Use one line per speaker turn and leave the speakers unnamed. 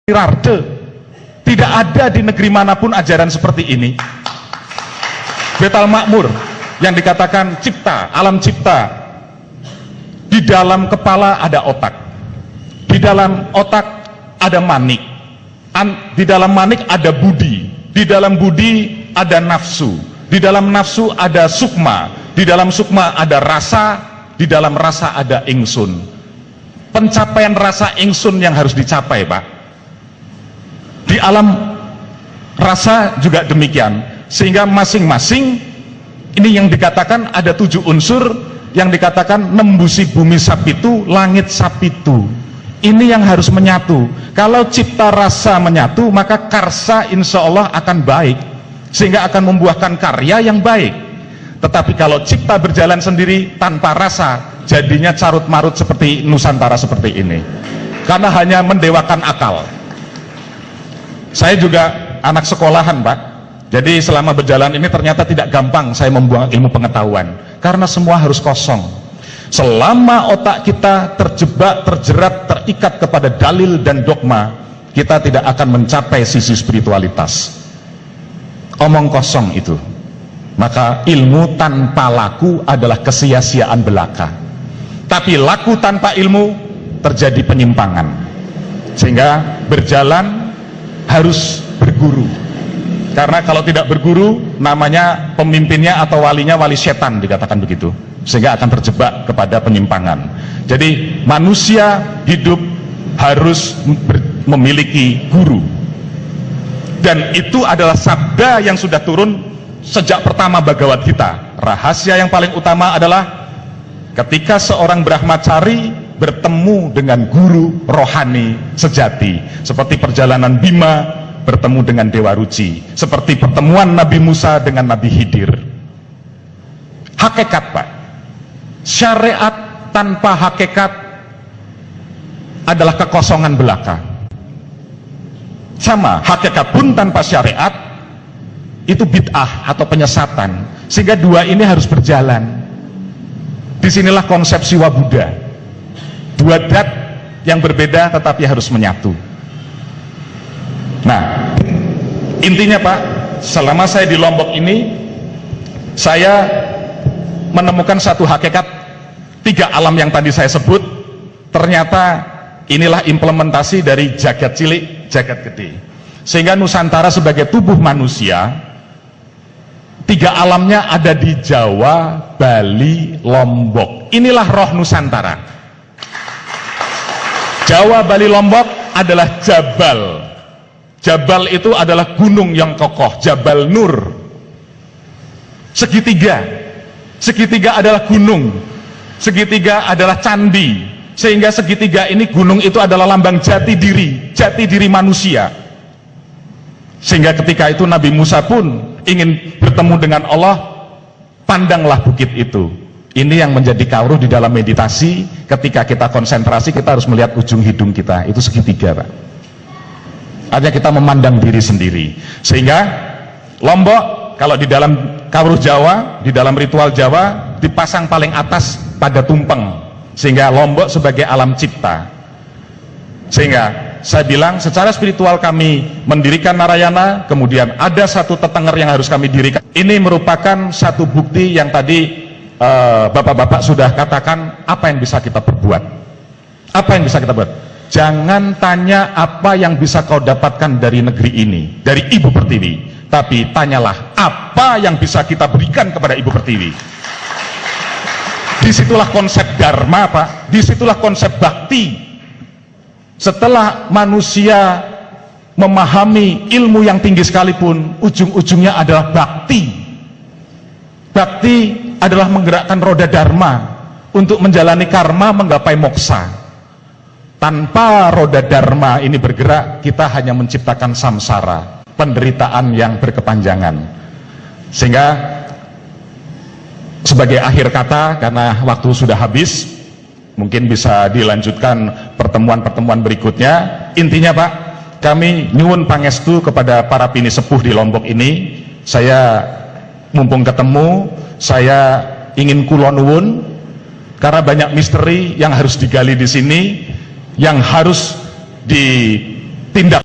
Rarde. Tidak ada di negeri manapun ajaran seperti ini. Betal Makmur yang dikatakan cipta, alam cipta. Di dalam kepala ada otak. Di dalam otak ada manik. Di dalam manik ada budi. Di dalam budi ada nafsu. Di dalam nafsu ada sukma. Di dalam sukma ada rasa. Di dalam rasa ada ingsun. Pencapaian rasa ingsun yang harus dicapai, Pak. Di alam rasa juga demikian, sehingga masing-masing ini yang dikatakan ada 7 unsur yang dikatakan nembusi bumi sapitu, langit sapitu. Ini yang harus menyatu. Kalau cipta rasa menyatu, maka karsa insya Allah akan baik, sehingga akan membuahkan karya yang baik. Tetapi kalau cipta berjalan sendiri tanpa rasa, jadinya carut marut seperti Nusantara seperti ini, karena hanya mendewakan akal. Saya juga anak sekolahan, Pak. Jadi selama berjalan ini ternyata tidak gampang saya membuang ilmu pengetahuan, karena semua harus kosong. Selama otak kita terjebak, terjerat, terikat kepada dalil dan dogma, kita tidak akan mencapai sisi spiritualitas. Omong kosong itu. Maka ilmu tanpa laku adalah kesia-siaan belaka. Tapi laku tanpa ilmu terjadi penyimpangan. Sehingga berjalan harus berguru, karena kalau tidak berguru namanya pemimpinnya atau walinya wali setan, dikatakan begitu, sehingga akan terjebak kepada penyimpangan. Jadi manusia hidup harus memiliki guru, dan itu adalah sabda yang sudah turun sejak pertama Bhagavad Gita. Rahasia yang paling utama adalah ketika seorang brahmacari bertemu dengan guru rohani sejati, seperti perjalanan Bima bertemu dengan Dewa Ruci, seperti pertemuan Nabi Musa dengan Nabi Khidir. Hakikat, Pak, syariat tanpa hakikat adalah kekosongan belaka. Sama, hakikat pun tanpa syariat itu bid'ah atau penyesatan, sehingga dua ini harus berjalan. Disinilah konsep Siwa Buddha. Dua dat yang berbeda tetapi harus menyatu. Nah, intinya, Pak, selama saya di Lombok ini, saya menemukan satu hakikat 3 alam yang tadi saya sebut. Ternyata inilah implementasi dari jagat cilik, jagat gede. Sehingga Nusantara sebagai tubuh manusia, 3 alamnya ada di Jawa, Bali, Lombok. Inilah roh Nusantara. Jawa, Bali, Lombok adalah Jabal. Jabal itu adalah gunung yang kokoh, Jabal Nur. Segitiga. Segitiga adalah gunung. Segitiga adalah candi. Sehingga segitiga ini, gunung itu adalah lambang jati diri manusia. Sehingga ketika itu Nabi Musa pun ingin bertemu dengan Allah, pandanglah bukit itu. Ini yang menjadi kauruh di dalam meditasi. Ketika kita konsentrasi, kita harus melihat ujung hidung kita, itu segitiga, Pak. Artinya kita memandang diri sendiri. Sehingga Lombok, kalau di dalam kauruh Jawa, di dalam ritual Jawa, dipasang paling atas pada tumpeng, sehingga Lombok sebagai alam cipta. Sehingga saya bilang secara spiritual kami mendirikan Narayana, kemudian ada satu tetenger yang harus kami dirikan. Ini merupakan satu bukti yang tadi bapak-bapak sudah katakan. Apa yang bisa kita perbuat? Apa yang bisa kita buat? Jangan tanya apa yang bisa kau dapatkan dari negeri ini, dari Ibu Pertiwi, tapi tanyalah apa yang bisa kita berikan kepada Ibu Pertiwi. Disitulah konsep dharma, Pak. Disitulah konsep bakti. Setelah manusia memahami ilmu yang tinggi sekalipun, ujung-ujungnya adalah bakti. Bakti adalah menggerakkan roda dharma untuk menjalani karma, menggapai moksa. Tanpa roda dharma ini bergerak, kita hanya menciptakan samsara, penderitaan yang berkepanjangan. Sehingga sebagai akhir kata, karena waktu sudah habis, mungkin bisa dilanjutkan pertemuan-pertemuan berikutnya. Intinya, Pak, kami nyuwun pangestu kepada para pini sepuh di Lombok ini. Saya mumpung ketemu, saya ingin kula nuwun, karena banyak misteri yang harus digali di sini, yang harus tindak